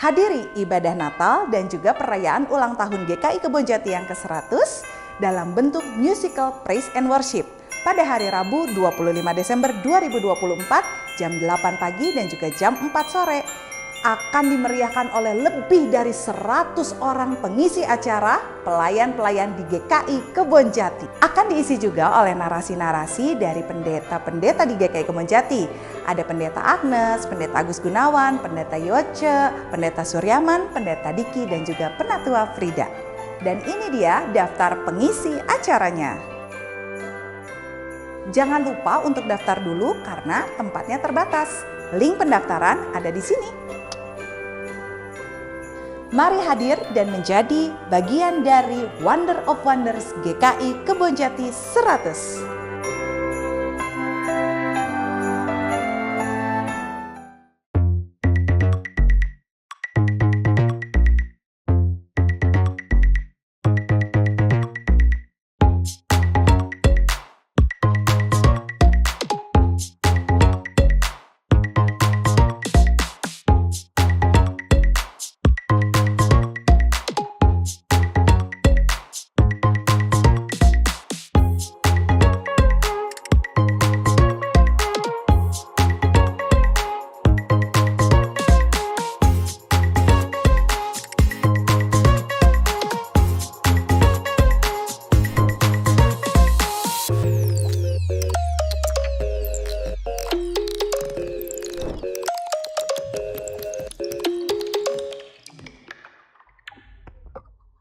Hadiri ibadah Natal dan juga perayaan ulang tahun GKI Kebonjati yang ke-100 dalam bentuk musical Praise and Worship pada hari Rabu 25 Desember 2024 jam 8 pagi dan juga jam 4 sore. Akan dimeriahkan oleh lebih dari 100 orang pengisi acara, pelayan-pelayan di GKI Kebonjati. Akan diisi juga oleh narasi-narasi dari pendeta-pendeta di GKI Kebonjati. Ada Pendeta Agnes, Pendeta Agus Gunawan, Pendeta Yoce, Pendeta Suryaman, Pendeta Diki, dan juga Penatua Frida. Dan ini dia daftar pengisi acaranya. Jangan lupa untuk daftar dulu karena tempatnya terbatas. Link pendaftaran ada di sini. Mari hadir dan menjadi bagian dari Wonder of Wonders GKI Kebonjati 100.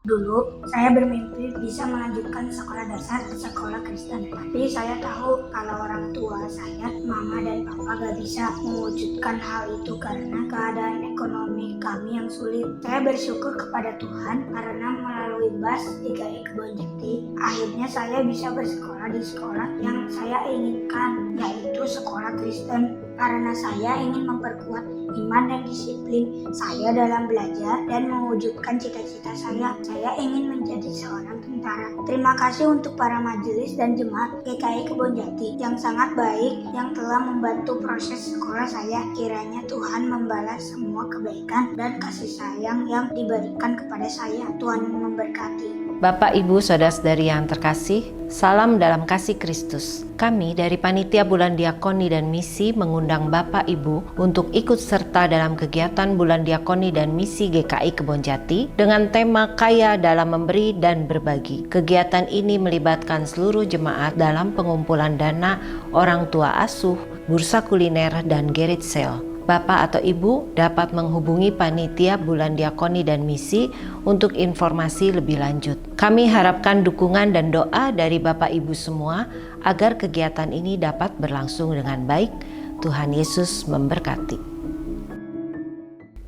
Dulu, saya bermimpi bisa melanjutkan sekolah dasar ke sekolah Kristen. Tapi saya tahu kalau orang tua saya, mama dan papa gak bisa mewujudkan hal itu karena keadaan ekonomi kami yang sulit. Saya bersyukur kepada Tuhan karena melalui BAS GKI Kebonjati, akhirnya saya bisa bersekolah di sekolah yang saya inginkan, yaitu sekolah Kristen. Karena saya ingin memperkuat iman dan disiplin saya dalam belajar dan mewujudkan cita-cita saya. Saya ingin menjadi seorang tentara. Terima kasih untuk para majelis dan jemaat GKI Kebonjati yang sangat baik yang telah membantu proses sekolah saya. Kiranya Tuhan membalas semua kebaikan dan kasih sayang yang diberikan kepada saya. Tuhan memberkati. Bapak, Ibu, Saudara-saudari yang terkasih, salam dalam kasih Kristus. Kami dari Panitia Bulan Diakoni dan Misi mengundang Bapak Ibu untuk ikut serta dalam kegiatan Bulan Diakoni dan Misi GKI Kebonjati dengan tema Kaya dalam Memberi dan Berbagi. Kegiatan ini melibatkan seluruh jemaat dalam pengumpulan dana orang tua asuh, bursa kuliner, dan garage sale. Bapak atau Ibu dapat menghubungi Panitia Bulan Diakoni dan Misi untuk informasi lebih lanjut. Kami harapkan dukungan dan doa dari Bapak Ibu semua agar kegiatan ini dapat berlangsung dengan baik. Tuhan Yesus memberkati.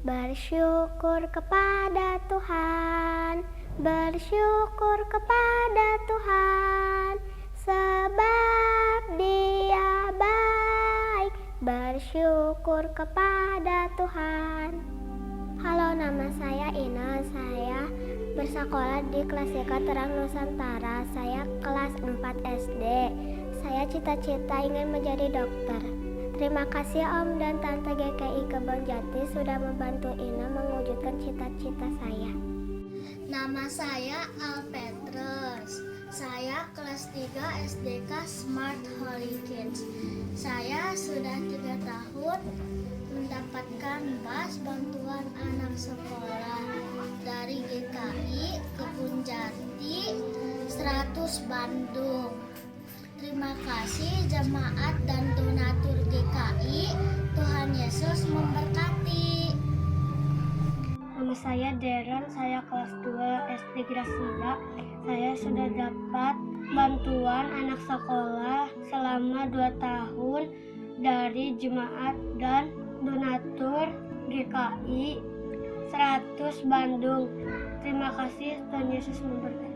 Bersyukur kepada Tuhan, bersyukur kepada Tuhan, sebab Dia baik. Bersyukur kepada Tuhan. Halo, nama saya Ina. Saya bersekolah di kelas TK Terang Nusantara. Saya kelas 4 SD. Saya cita-cita ingin menjadi dokter. Terima kasih Om dan Tante GKI Kebonjati sudah membantu Ina mewujudkan cita-cita saya. Nama saya Alpetrus. Saya kelas 3 SDK Smart Holy Kids. Saya sudah 3 tahun mendapatkan BAS bantuan anak sekolah dari GKI Kebonjati 100 Bandung. Terima kasih jemaat dan donatur GKI. Tuhan Yesus memberkati. Nama saya Darren, saya kelas 2 SD Gracia. Saya sudah dapat bantuan anak sekolah selama 2 tahun dari jemaat dan donatur GKI 100 Bandung. Terima kasih, Tuhan Yesus memberkati.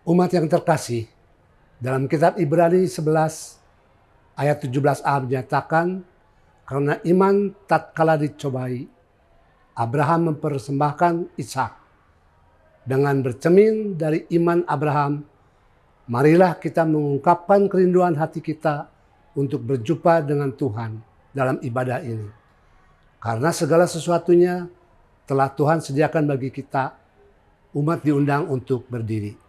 Umat yang terkasih, dalam kitab Ibrani 11 ayat 17a menyatakan, karena iman tatkala dicobai, Abraham mempersembahkan Ishak. Dengan bercermin dari iman Abraham, marilah kita mengungkapkan kerinduan hati kita untuk berjumpa dengan Tuhan dalam ibadah ini. Karena segala sesuatunya telah Tuhan sediakan bagi kita, umat diundang untuk berdiri.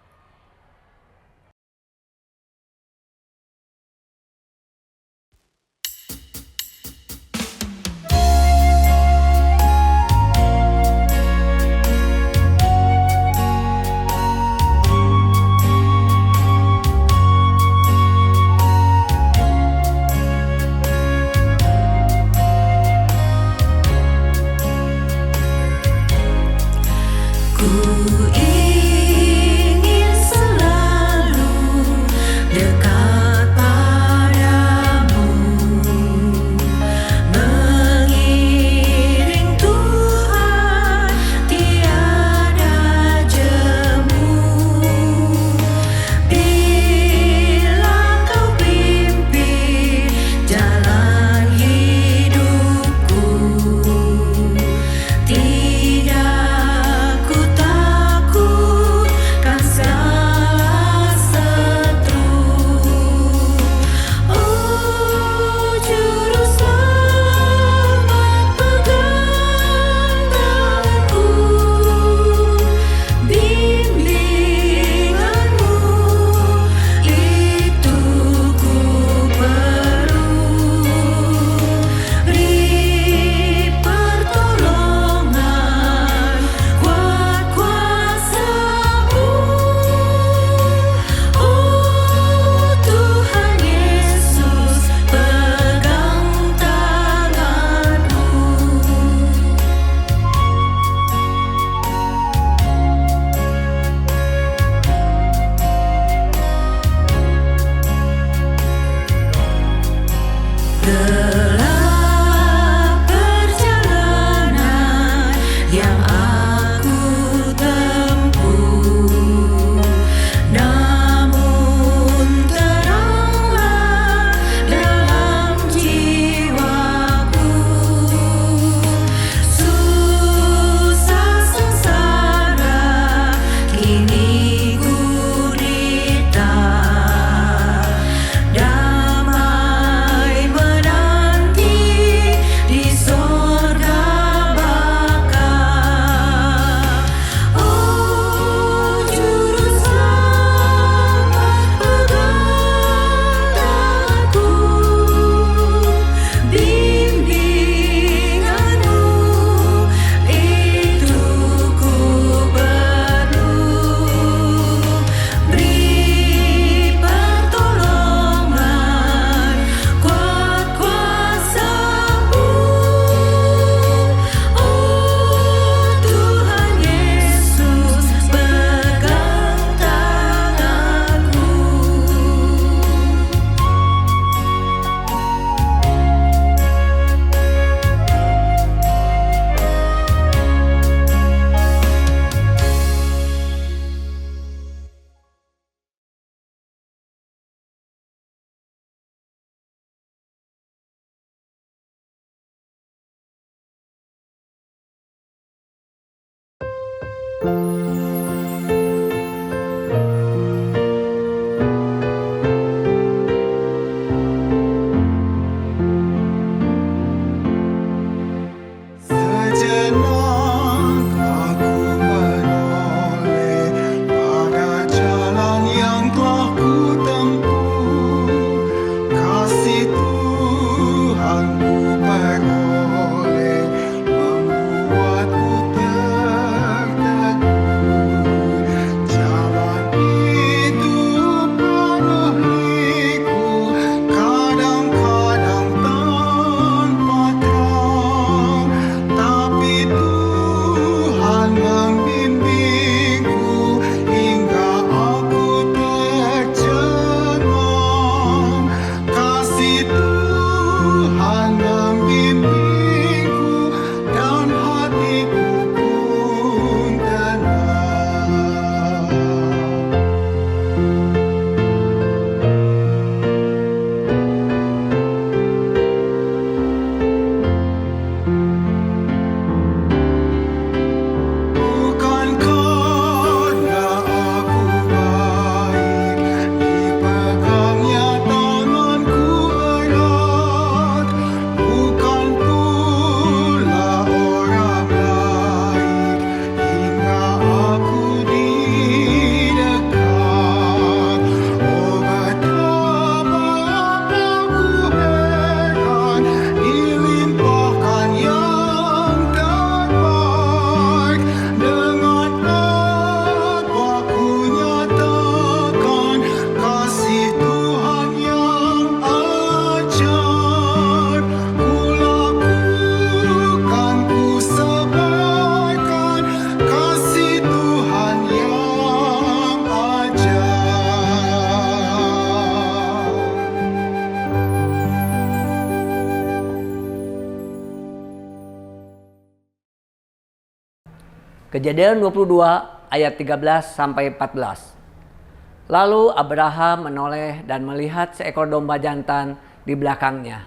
Kejadian 22 ayat 13 sampai 14. Lalu Abraham menoleh dan melihat seekor domba jantan di belakangnya,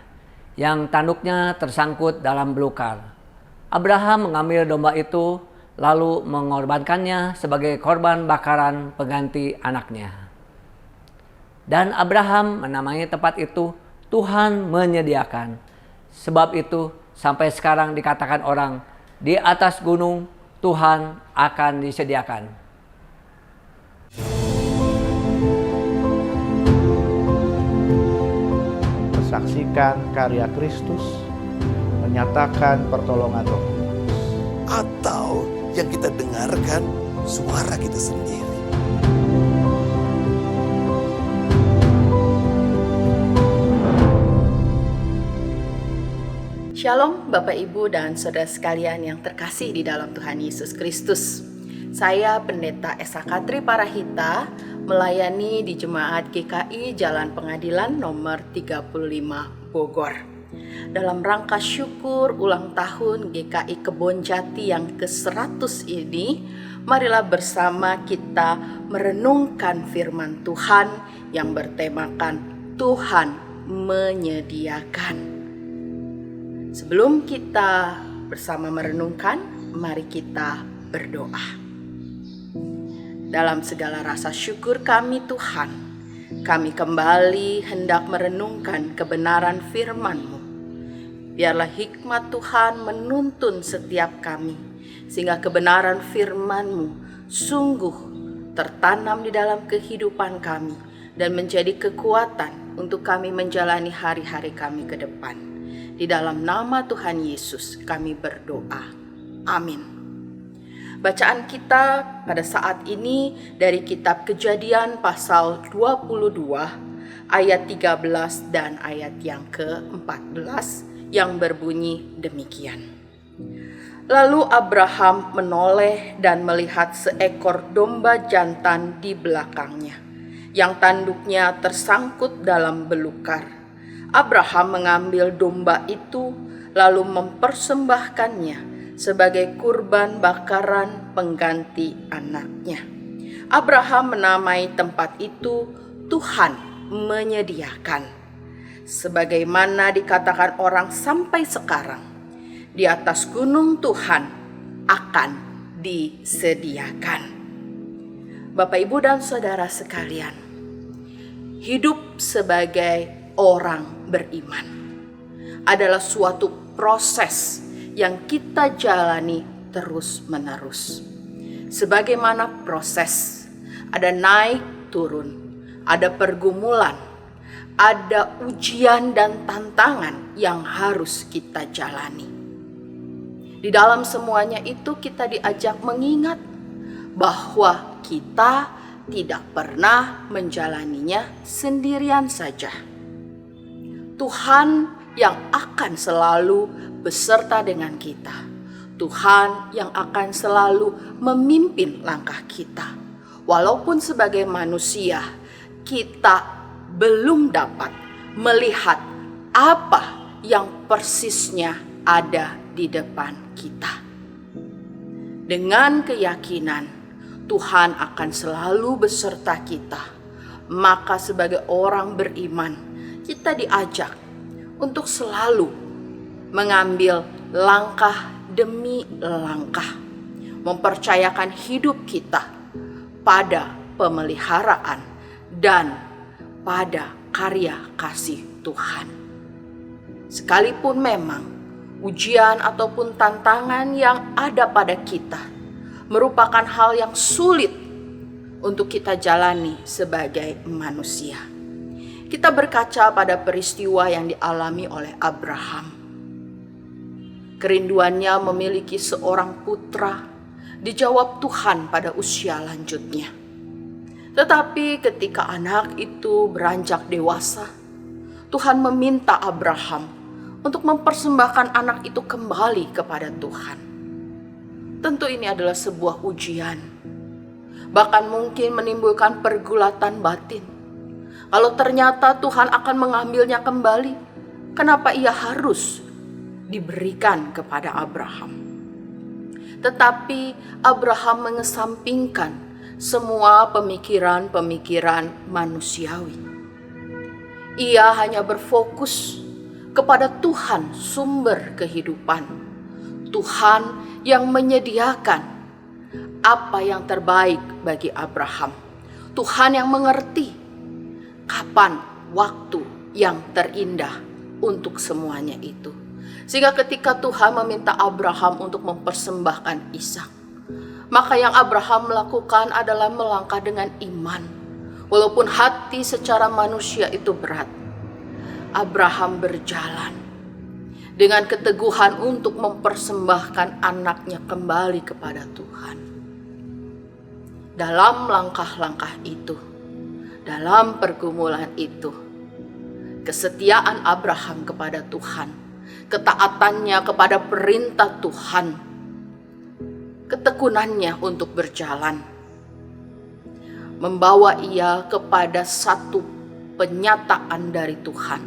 yang tanduknya tersangkut dalam belukar. Abraham mengambil domba itu, lalu mengorbankannya sebagai korban bakaran pengganti anaknya. Dan Abraham menamai tempat itu Tuhan menyediakan. Sebab itu sampai sekarang dikatakan orang, di atas gunung Tuhan akan disediakan. Saksikan karya Kristus, menyatakan pertolongan Roh Kudus. Atau yang kita dengarkan suara kita sendiri. Shalom Bapak Ibu dan Saudara sekalian yang terkasih di dalam Tuhan Yesus Kristus. Saya Pendeta Esa Katri Parahita, melayani di Jemaat GKI Jalan Pengadilan nomor 35 Bogor. Dalam rangka syukur ulang tahun GKI Kebonjati yang ke-100 ini, marilah bersama kita merenungkan firman Tuhan yang bertemakan Tuhan menyediakan. Sebelum kita bersama merenungkan, mari kita berdoa. Dalam segala rasa syukur kami Tuhan, kami kembali hendak merenungkan kebenaran firman-Mu. Biarlah hikmat Tuhan menuntun setiap kami, sehingga kebenaran firman-Mu sungguh tertanam di dalam kehidupan kami dan menjadi kekuatan untuk kami menjalani hari-hari kami ke depan. Di dalam nama Tuhan Yesus kami berdoa. Amin. Bacaan kita pada saat ini dari kitab Kejadian pasal 22 ayat 13 dan ayat yang ke-14 yang berbunyi demikian. Lalu Abraham menoleh dan melihat seekor domba jantan di belakangnya, yang tanduknya tersangkut dalam belukar. Abraham mengambil domba itu lalu mempersembahkannya sebagai kurban bakaran pengganti anaknya. Abraham menamai tempat itu Tuhan menyediakan. Sebagaimana dikatakan orang sampai sekarang, di atas gunung Tuhan akan disediakan. Bapak, Ibu, dan Saudara sekalian, hidup sebagai orang beriman adalah suatu proses yang kita jalani terus-menerus. Sebagaimana proses, ada naik turun, ada pergumulan, ada ujian dan tantangan yang harus kita jalani. Di dalam semuanya itu kita diajak mengingat bahwa kita tidak pernah menjalaninya sendirian saja. Tuhan yang akan selalu beserta dengan kita. Tuhan yang akan selalu memimpin langkah kita. Walaupun sebagai manusia kita belum dapat melihat apa yang persisnya ada di depan kita. Dengan keyakinan Tuhan akan selalu beserta kita, maka sebagai orang beriman kita diajak untuk selalu mengambil langkah demi langkah, mempercayakan hidup kita pada pemeliharaan dan pada karya kasih Tuhan. Sekalipun memang ujian ataupun tantangan yang ada pada kita merupakan hal yang sulit untuk kita jalani sebagai manusia. Kita berkaca pada peristiwa yang dialami oleh Abraham. Kerinduannya memiliki seorang putra dijawab Tuhan pada usia lanjutnya. Tetapi ketika anak itu beranjak dewasa, Tuhan meminta Abraham untuk mempersembahkan anak itu kembali kepada Tuhan. Tentu ini adalah sebuah ujian, bahkan mungkin menimbulkan pergulatan batin. Kalau ternyata Tuhan akan mengambilnya kembali, kenapa ia harus diberikan kepada Abraham? Tetapi Abraham mengesampingkan semua pemikiran-pemikiran manusiawi. Ia hanya berfokus kepada Tuhan sumber kehidupan, Tuhan yang menyediakan apa yang terbaik bagi Abraham, Tuhan yang mengerti kapan waktu yang terindah untuk semuanya itu. Sehingga ketika Tuhan meminta Abraham untuk mempersembahkan Ishak, maka yang Abraham lakukan adalah melangkah dengan iman. Walaupun hati secara manusia itu berat, Abraham berjalan dengan keteguhan untuk mempersembahkan anaknya kembali kepada Tuhan. Dalam langkah-langkah itu, dalam pergumulan itu, kesetiaan Abraham kepada Tuhan, ketaatannya kepada perintah Tuhan, ketekunannya untuk berjalan, membawa ia kepada satu penyataan dari Tuhan,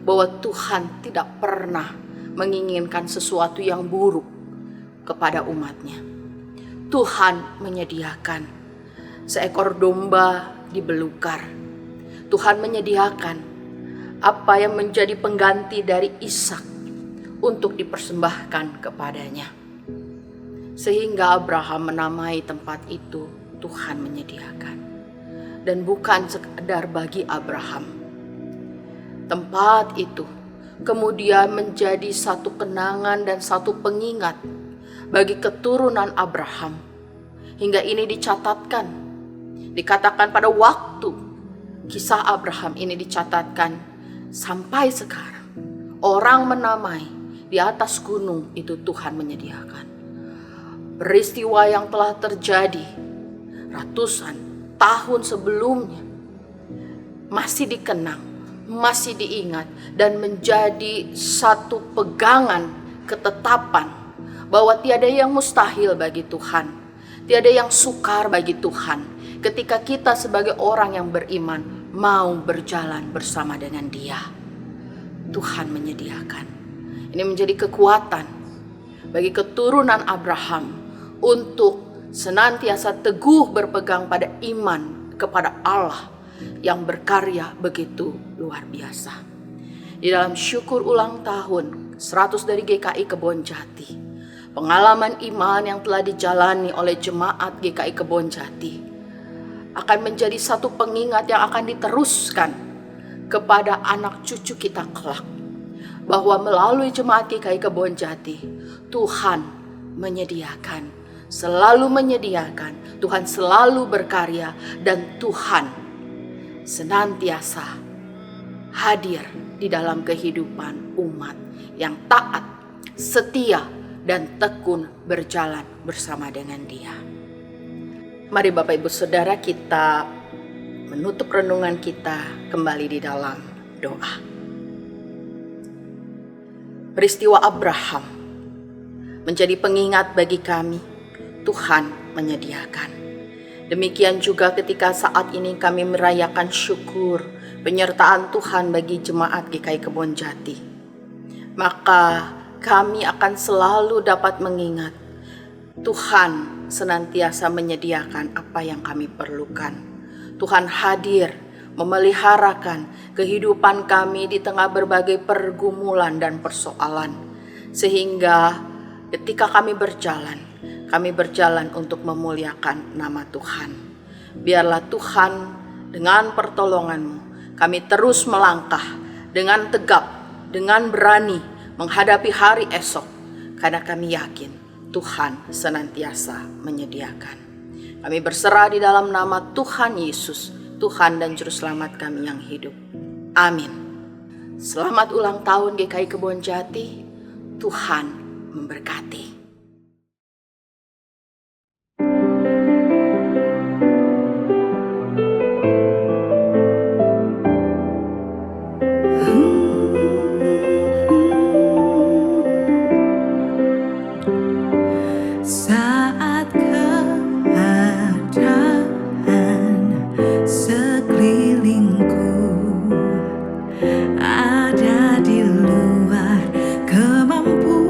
bahwa Tuhan tidak pernah menginginkan sesuatu yang buruk kepada umatnya. Tuhan menyediakan seekor domba dibelukar. Tuhan menyediakan apa yang menjadi pengganti dari Ishak untuk dipersembahkan kepadanya. Sehingga Abraham menamai tempat itu Tuhan menyediakan. Dan bukan sekedar bagi Abraham. Tempat itu kemudian menjadi satu kenangan dan satu pengingat bagi keturunan Abraham. Hingga ini dicatatkan, dikatakan pada waktu kisah Abraham ini dicatatkan sampai sekarang. Orang menamai di atas gunung itu Tuhan menyediakan. Peristiwa yang telah terjadi ratusan tahun sebelumnya masih dikenang, masih diingat, dan menjadi satu pegangan ketetapan bahwa tiada yang mustahil bagi Tuhan, tiada yang sukar bagi Tuhan ketika kita sebagai orang yang beriman mau berjalan bersama dengan Dia. Tuhan menyediakan. Ini menjadi kekuatan bagi keturunan Abraham untuk senantiasa teguh berpegang pada iman kepada Allah yang berkarya begitu luar biasa. Di dalam syukur ulang tahun 100 dari GKI Kebonjati, pengalaman iman yang telah dijalani oleh jemaat GKI Kebonjati akan menjadi satu pengingat yang akan diteruskan kepada anak cucu kita kelak, bahwa melalui jemaat GKI Kebonjati Tuhan menyediakan, selalu menyediakan, Tuhan selalu berkarya, dan Tuhan senantiasa hadir di dalam kehidupan umat yang taat, setia, dan tekun berjalan bersama dengan Dia. Mari Bapak Ibu Saudara, kita menutup renungan kita kembali di dalam doa. Peristiwa Abraham menjadi pengingat bagi kami. Tuhan menyediakan. Demikian juga ketika saat ini kami merayakan syukur penyertaan Tuhan bagi jemaat GKI Kebonjati, maka kami akan selalu dapat mengingat Tuhan senantiasa menyediakan apa yang kami perlukan. Tuhan hadir memeliharakan kehidupan kami di tengah berbagai pergumulan dan persoalan, sehingga ketika kami berjalan untuk memuliakan nama Tuhan. Biarlah Tuhan dengan pertolongan-Mu kami terus melangkah dengan tegap, dengan berani menghadapi hari esok, karena kami yakin Tuhan senantiasa menyediakan. Kami berserah di dalam nama Tuhan Yesus, Tuhan dan Juru Selamat kami yang hidup. Amin. Selamat ulang tahun GKI Kebonjati. Tuhan memberkati. Saat keadaan sekelilingku ada di luar kemampuanku,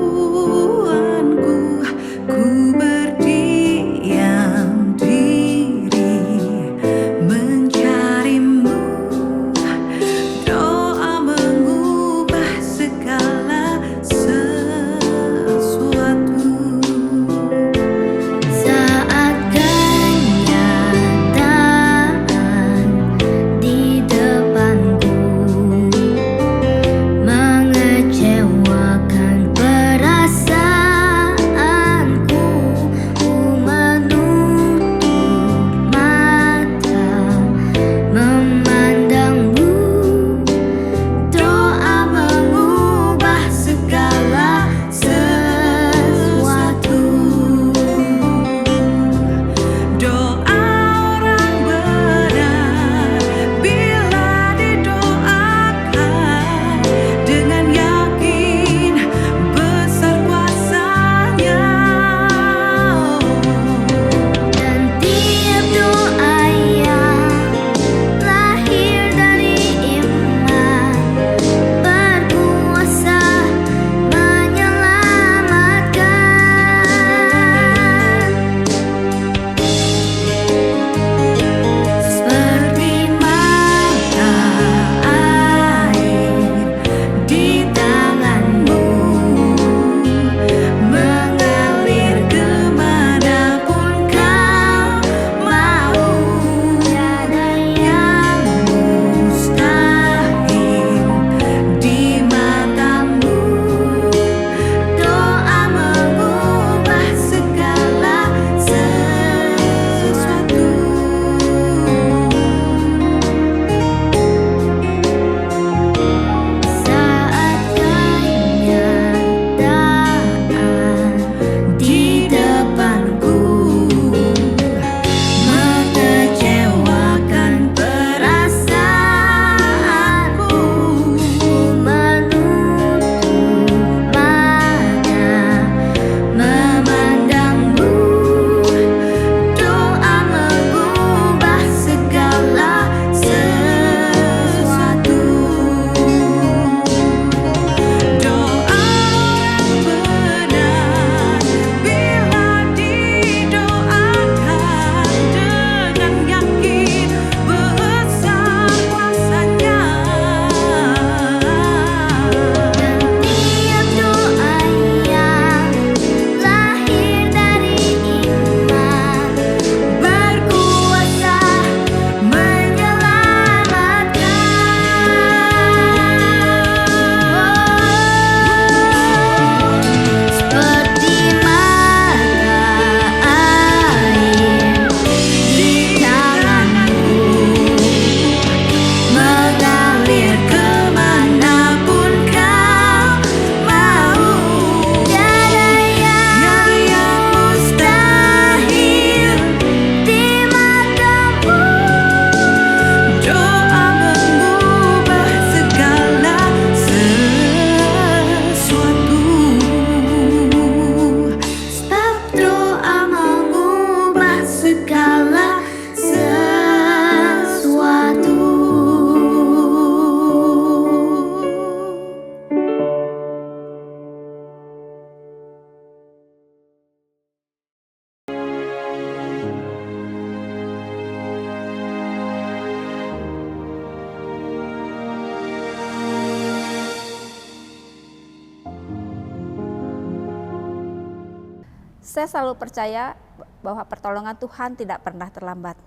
Saya selalu percaya bahwa pertolongan Tuhan tidak pernah terlambat.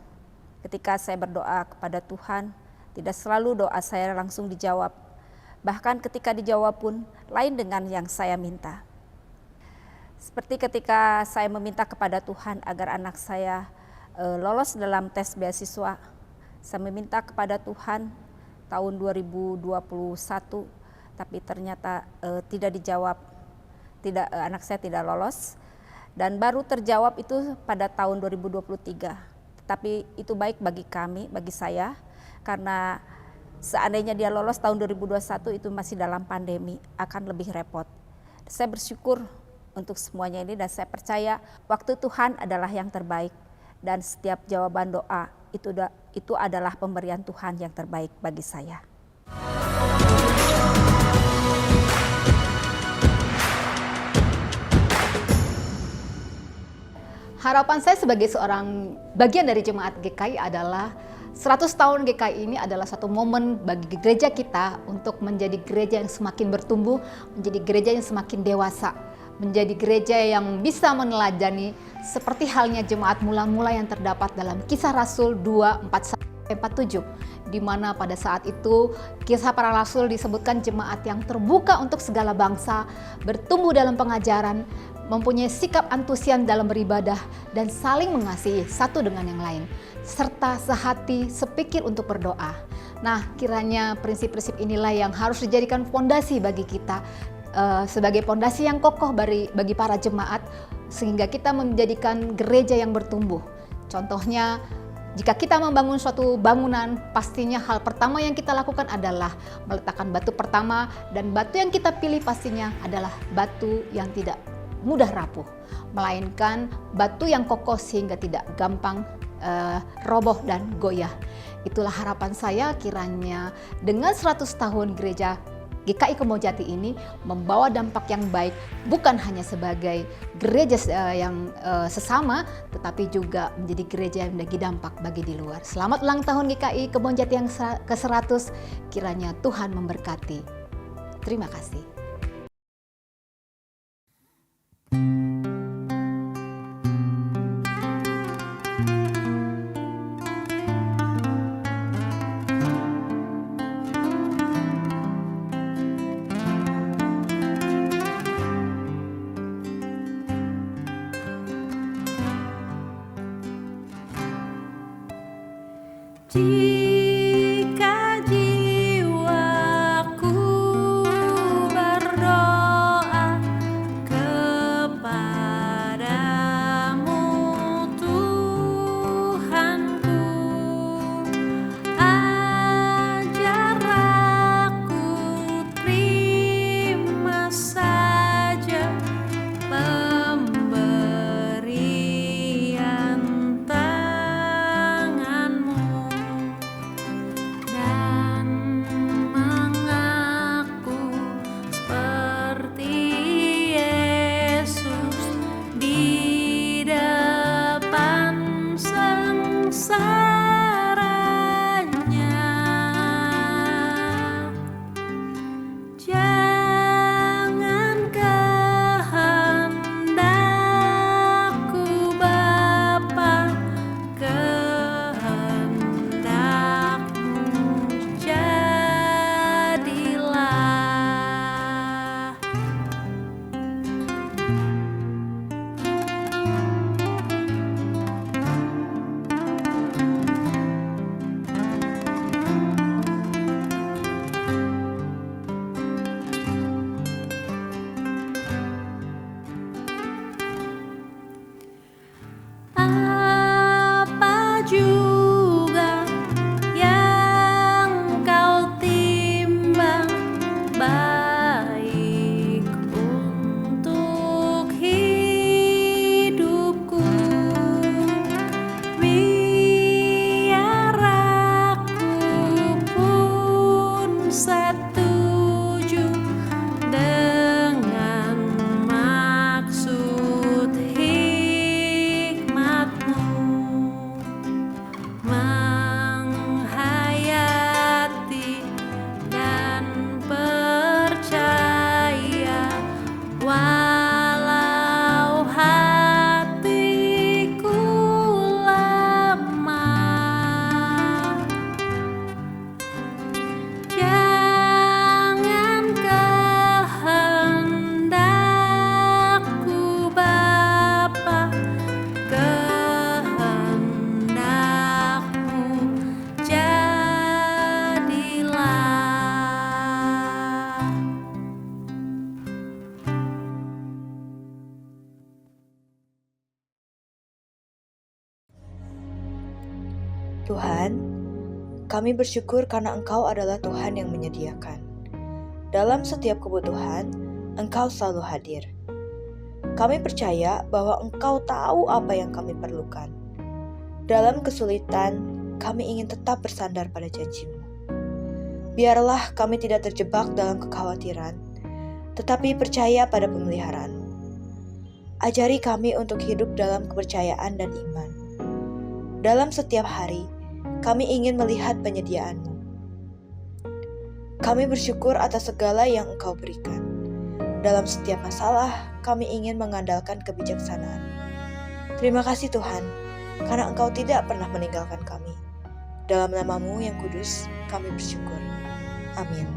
Ketika saya berdoa kepada Tuhan, tidak selalu doa saya langsung dijawab. Bahkan ketika dijawab pun lain dengan yang saya minta. Seperti ketika saya meminta kepada Tuhan agar anak saya lolos dalam tes beasiswa. Saya meminta kepada Tuhan tahun 2021, tapi ternyata tidak dijawab. Anak saya tidak lolos. Dan baru terjawab itu pada tahun 2023. Tetapi itu baik bagi kami, bagi saya, karena seandainya dia lolos tahun 2021 itu masih dalam pandemi, akan lebih repot. Saya bersyukur untuk semuanya ini dan saya percaya waktu Tuhan adalah yang terbaik. Dan setiap jawaban doa itu adalah pemberian Tuhan yang terbaik bagi saya. Harapan saya sebagai seorang bagian dari jemaat GKI adalah 100 tahun GKI ini adalah satu momen bagi gereja kita untuk menjadi gereja yang semakin bertumbuh, menjadi gereja yang semakin dewasa, menjadi gereja yang bisa meneladani seperti halnya jemaat mula-mula yang terdapat dalam Kisah Rasul 2:41-47, di mana pada saat itu Kisah Para Rasul disebutkan jemaat yang terbuka untuk segala bangsa, bertumbuh dalam pengajaran, mempunyai sikap antusias dalam beribadah, dan saling mengasihi satu dengan yang lain, serta sehati sepikir untuk berdoa. Nah, kiranya prinsip-prinsip inilah yang harus dijadikan fondasi bagi kita, sebagai fondasi yang kokoh bagi para jemaat, sehingga kita menjadikan gereja yang bertumbuh. Contohnya, jika kita membangun suatu bangunan, pastinya hal pertama yang kita lakukan adalah meletakkan batu pertama, dan batu yang kita pilih pastinya adalah batu yang tidak mudah rapuh, melainkan batu yang kokoh sehingga tidak gampang roboh dan goyah. Itulah harapan saya, kiranya dengan 100 tahun gereja GKI Kebonjati ini membawa dampak yang baik, bukan hanya sebagai gereja yang sesama, tetapi juga menjadi gereja yang memiliki dampak bagi di luar. Selamat ulang tahun GKI Kebonjati yang ke-100, kiranya Tuhan memberkati. Terima kasih. Jika jiwaku berdoa kepadamu Tuhanku, ajar aku terima saja pemberian tanganmu. Tuhan, kami bersyukur karena Engkau adalah Tuhan yang menyediakan. Dalam setiap kebutuhan, Engkau selalu hadir. Kami percaya bahwa Engkau tahu apa yang kami perlukan. Dalam kesulitan, kami ingin tetap bersandar pada janji-Mu. Biarlah kami tidak terjebak dalam kekhawatiran, tetapi percaya pada pemeliharaan-Mu. Ajari kami untuk hidup dalam kepercayaan dan iman. Dalam setiap hari, kami ingin melihat penyediaan-Mu. Kami bersyukur atas segala yang Engkau berikan. Dalam setiap masalah, kami ingin mengandalkan kebijaksanaan. Terima kasih Tuhan, karena Engkau tidak pernah meninggalkan kami. Dalam nama-Mu yang kudus, kami bersyukur. Amin.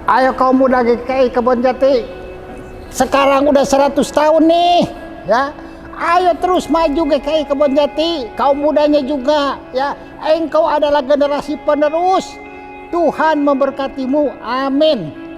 Ayo kaum muda GKI Kebonjati, sekarang udah 100 tahun nih, ya. Ayo terus maju GKI Kebonjati, kaum mudanya juga, ya. Engkau adalah generasi penerus. Tuhan memberkatimu, amin.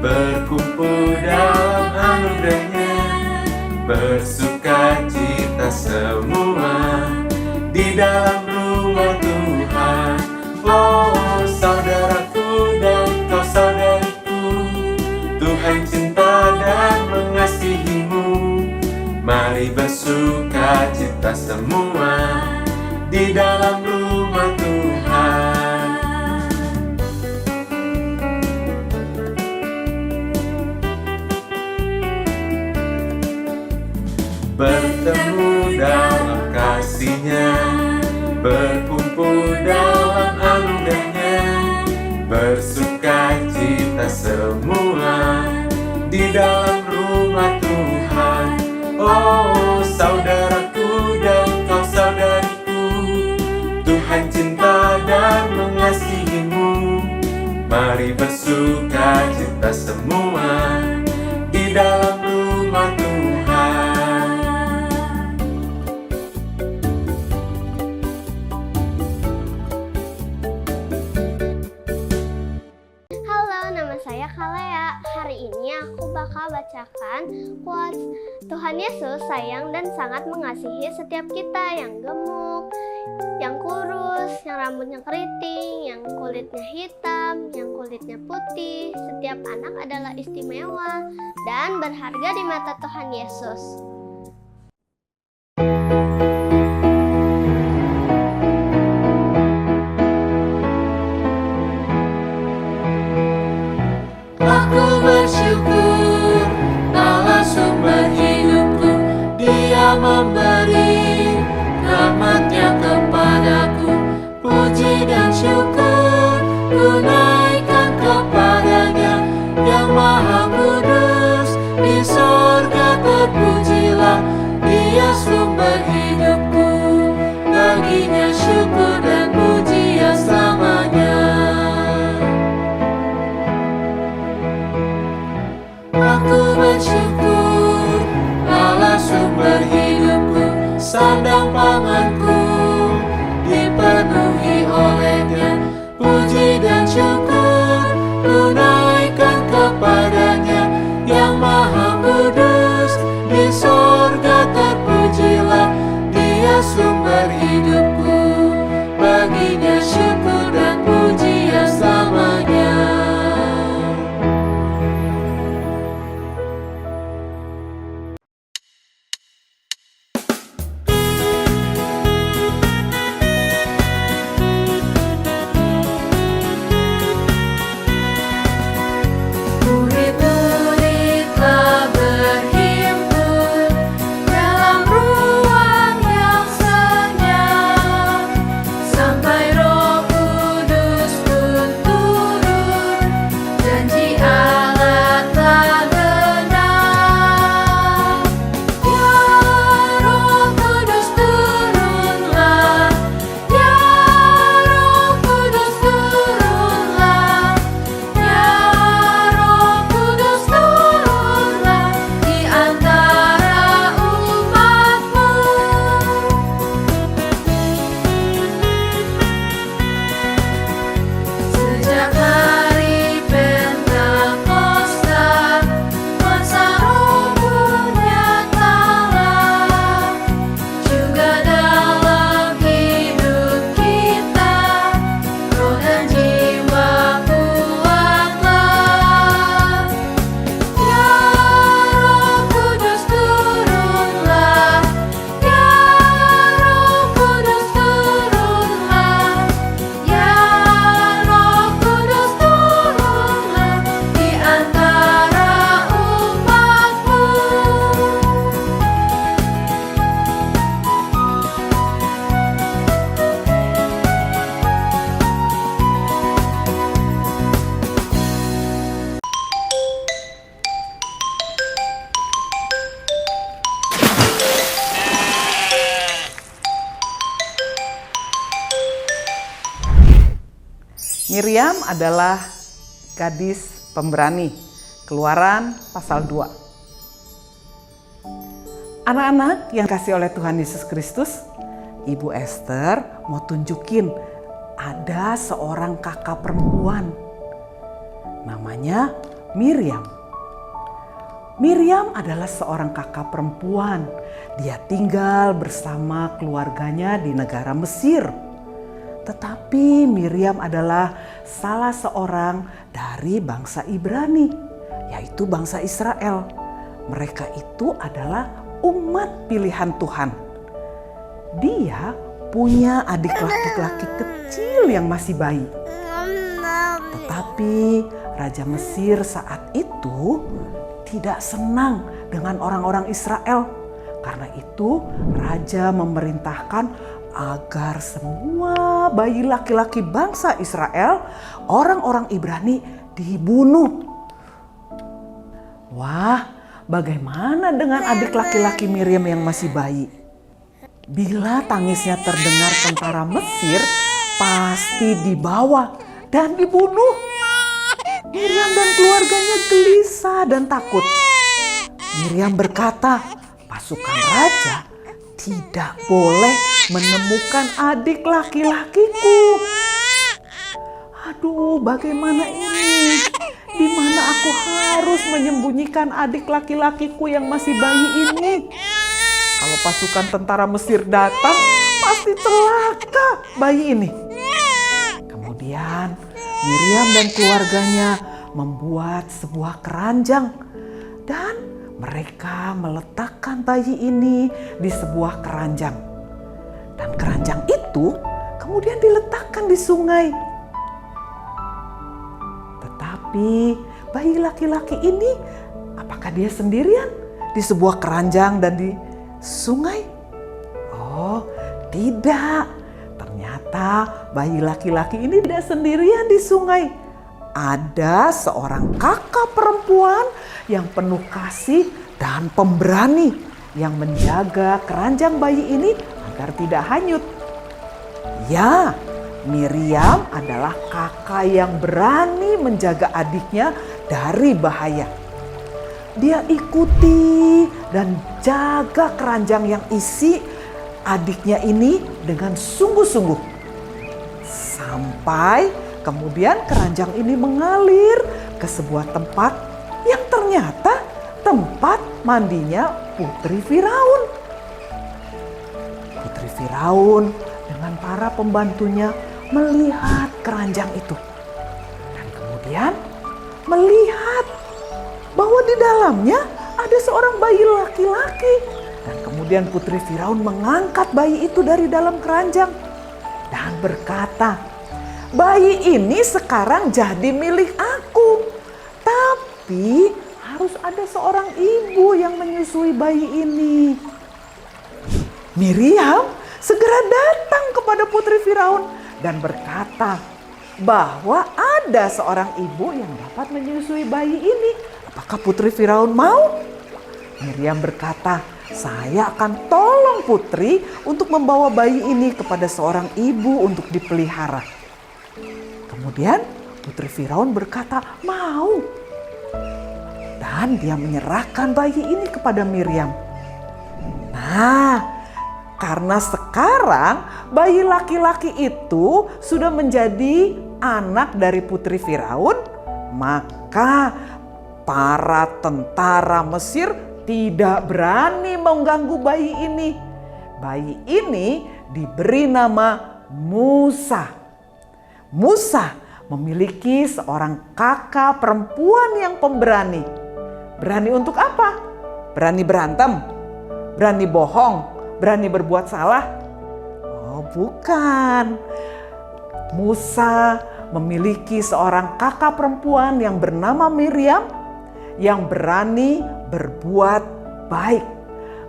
berkumpul dalam anugerahnya, bersuka cita semua di dalam rumah Tuhan. Oh saudaraku dan kau saudariku, Tuhan cinta dan mengasihimu. Mari bersuka cita semua di dalam rumah Tuhan. Bertemu dalam kasih-Nya, berkumpul dalam anugerah-Nya, bersuka cita semua di dalam rumah Tuhan. Oh saudaraku dan kau saudariku, kita semua di dalam rumah Tuhan. Halo, nama saya Kalea. Hari ini aku bakal bacakan quotes. Tuhan Yesus sayang dan sangat mengasihi setiap kita yang gemuk, yang kurus, yang rambutnya keriting, yang kulitnya hitam, yang kulitnya putih. Setiap anak adalah istimewa dan berharga di mata Tuhan Yesus. Aku bersyukur Allah sumber hidupku, Dia memberi rahmat-Nya kepadaku. Puji dan syukur ku naikkan kepada-Nya yang Maha Kudus. Di sorga terpujilah Dia sumber hidupku, baginya syukur dan pujian selamanya. Aku bersyukur Allah sumber hidupku, sandang panganku dipenuhi oleh-Nya. Puji dan syukur ku naikkan kepada-Nya yang Maha Kudus. Di sorga terpujilah Dia sumber hidupku, baginya syukur dan pujian selamanya. Murid-murid telah berhimpun dalam ruang yang senyap, sampai Roh Kudus pun turun, janji Allah telah genap. Ya Roh Kudus turunlah, ya Roh Kudus turunlah, ya Roh Kudus turunlah di antara umat-Mu. Sejak hari Pentakosta, masa Roh pun nyatalah, juga dalam hidup kita, roh dan jiwa kuatlah. Ya Roh Kudus turunlah, ya Roh Kudus turunlah, ya Roh Kudus turunlah di antara umat-Mu. Miriam adalah gadis pemberani. Keluaran pasal 2. Anak-anak yang kasih oleh Tuhan Yesus Kristus, Ibu Esther mau tunjukin ada seorang kakak perempuan. Namanya Miriam. Miriam adalah seorang kakak perempuan. Dia tinggal bersama keluarganya di negara Mesir. Tetapi Miriam adalah salah seorang dari bangsa Ibrani, yaitu bangsa Israel. Mereka itu adalah umat pilihan Tuhan. Dia punya adik laki-laki kecil yang masih bayi. Tetapi Raja Mesir saat itu tidak senang dengan orang-orang Israel. Karena itu Raja memerintahkan agar semua bayi laki-laki bangsa Israel, orang-orang Ibrani, dibunuh. Wah, bagaimana dengan adik laki-laki Miriam yang masih bayi? Bila tangisnya terdengar tentara Mesir, pasti dibawa dan dibunuh. Miriam dan keluarganya gelisah dan takut. Miriam berkata, pasukan raja tidak boleh menemukan adik laki-lakiku. Aduh, bagaimana ini? Di mana aku harus menyembunyikan adik laki-lakiku yang masih bayi ini? Kalau pasukan tentara Mesir datang, pasti celaka bayi ini. Kemudian Miriam dan keluarganya membuat sebuah keranjang dan mereka meletakkan bayi ini di sebuah keranjang. Dan keranjang itu kemudian diletakkan di sungai. Tetapi bayi laki-laki ini, apakah dia sendirian di sebuah keranjang dan di sungai? Oh, tidak. Ternyata bayi laki-laki ini tidak sendirian di sungai. Ada seorang kakak perempuan yang penuh kasih dan pemberani yang menjaga keranjang bayi ini agar tidak hanyut. Ya, Miriam adalah kakak yang berani menjaga adiknya dari bahaya. Dia ikuti dan jaga keranjang yang isi adiknya ini dengan sungguh-sungguh. Sampai kemudian keranjang ini mengalir ke sebuah tempat yang ternyata tempat mandinya Putri Firaun. Putri Firaun dengan para pembantunya melihat keranjang itu. Dan kemudian melihat bahwa di dalamnya ada seorang bayi laki-laki. Dan kemudian Putri Firaun mengangkat bayi itu dari dalam keranjang dan berkata, bayi ini sekarang jadi milik aku. Tapi harus ada seorang ibu yang menyusui bayi ini. Miriam segera datang kepada Putri Firaun dan berkata bahwa ada seorang ibu yang dapat menyusui bayi ini. Apakah Putri Firaun mau? Miriam berkata, saya akan tolong Putri untuk membawa bayi ini kepada seorang ibu untuk dipelihara. Kemudian Putri Firaun berkata, mau. Dan dia menyerahkan bayi ini kepada Miriam. Nah, karena sekarang bayi laki-laki itu sudah menjadi anak dari Putri Firaun, maka para tentara Mesir tidak berani mengganggu bayi ini. Bayi ini diberi nama Musa. Musa memiliki seorang kakak perempuan yang pemberani. Berani untuk apa? Berani berantem? Berani bohong? Berani berbuat salah? Oh, bukan. Musa memiliki seorang kakak perempuan yang bernama Miriam yang berani berbuat baik,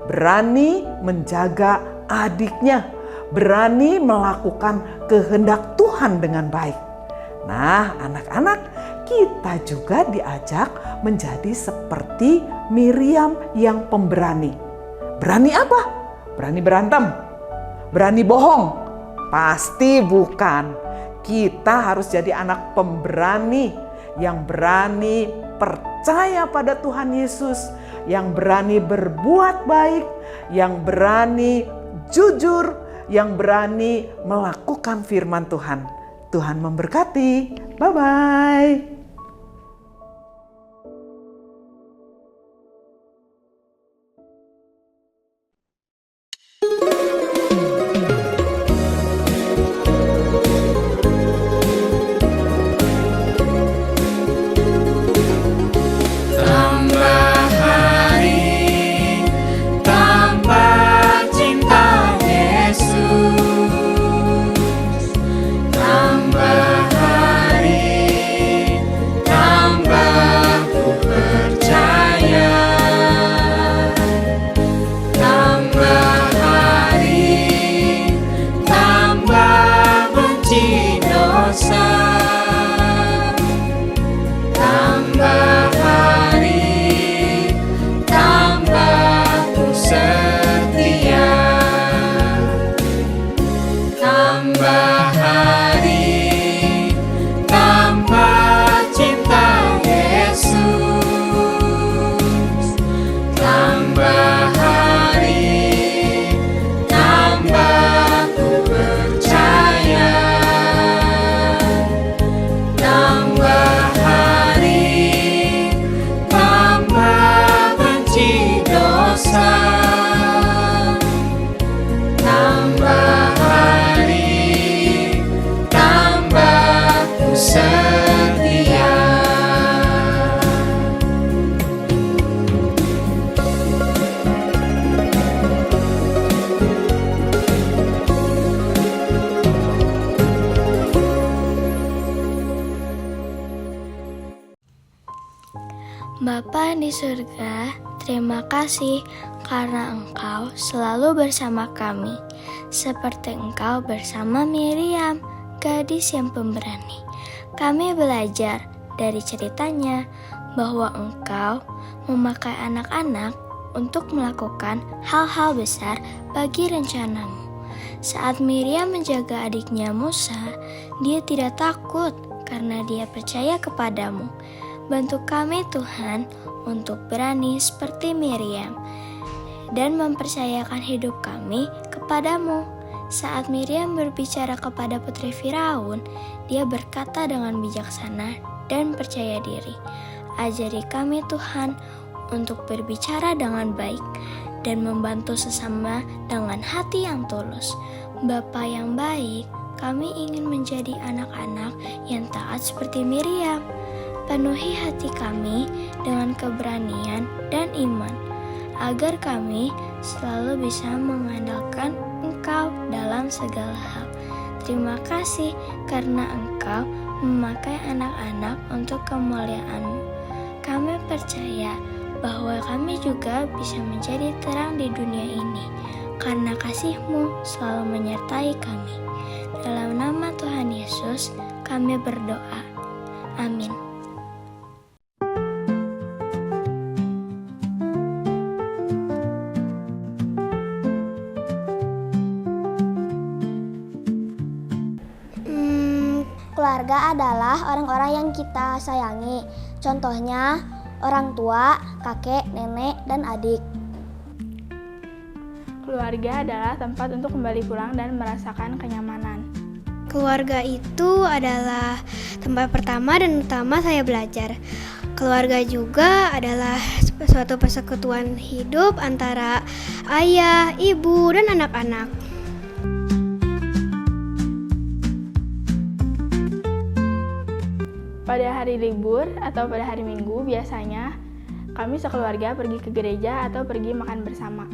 berani menjaga adiknya, berani melakukan kehendak Tuhan dengan baik. Nah, anak-anak, kita juga diajak menjadi seperti Miriam yang pemberani. Berani apa? Berani berantem? Berani bohong? Pasti bukan. Kita harus jadi anak pemberani yang berani percaya pada Tuhan Yesus, yang berani berbuat baik, yang berani jujur, yang berani melakukan firman Tuhan. Tuhan memberkati. Bye-bye. Tambah hari, tambah cinta Bapa di surga, terima kasih karena Engkau selalu bersama kami, seperti Engkau bersama Miriam, gadis yang pemberani. Kami belajar dari ceritanya bahwa Engkau memakai anak-anak untuk melakukan hal-hal besar bagi rencanamu. Saat Miriam menjaga adiknya Musa, dia tidak takut karena dia percaya kepadamu. Bantu kami Tuhan untuk berani seperti Miriam dan mempercayakan hidup kami kepadamu. Saat Miriam berbicara kepada putri Firaun, dia berkata dengan bijaksana dan percaya diri. Ajari kami Tuhan untuk berbicara dengan baik dan membantu sesama dengan hati yang tulus. Bapa yang baik, kami ingin menjadi anak-anak yang taat seperti Miriam. Penuhi hati kami dengan keberanian dan iman, agar kami selalu bisa mengandalkan Engkau dalam segala hal. Terima kasih karena Engkau memakai anak-anak untuk kemuliaan-Mu. Kami percaya bahwa kami juga bisa menjadi terang di dunia ini, karena kasih-Mu selalu menyertai kami. Dalam nama Tuhan Yesus, kami berdoa. Amin. Keluarga adalah orang-orang yang kita sayangi. Contohnya, orang tua, kakek, nenek, dan adik. Keluarga adalah tempat untuk kembali pulang dan merasakan kenyamanan. Keluarga itu adalah tempat pertama dan utama saya belajar. Keluarga juga adalah suatu persekutuan hidup antara ayah, ibu, dan anak-anak. Pada hari libur atau pada hari Minggu, biasanya kami sekeluarga pergi ke gereja atau pergi makan bersama.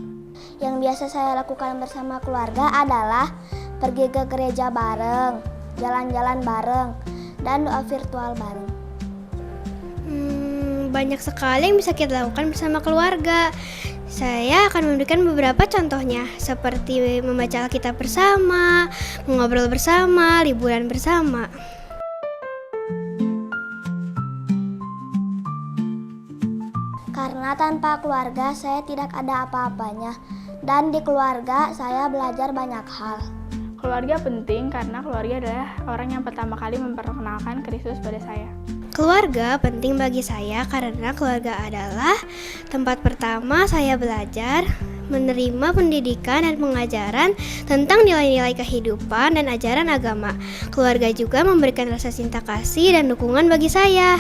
Yang biasa saya lakukan bersama keluarga adalah pergi ke gereja bareng, jalan-jalan bareng, dan doa virtual bareng. Banyak sekali yang bisa kita lakukan bersama keluarga. Saya akan memberikan beberapa contohnya, seperti membaca Alkitab bersama, mengobrol bersama, liburan bersama. Karena tanpa keluarga saya tidak ada apa-apanya, dan di keluarga saya belajar banyak hal. Keluarga penting karena keluarga adalah orang yang pertama kali memperkenalkan Kristus pada saya. Keluarga penting bagi saya karena keluarga adalah tempat pertama saya belajar, menerima pendidikan dan pengajaran tentang nilai-nilai kehidupan dan ajaran agama. Keluarga juga memberikan rasa cinta kasih dan dukungan bagi saya.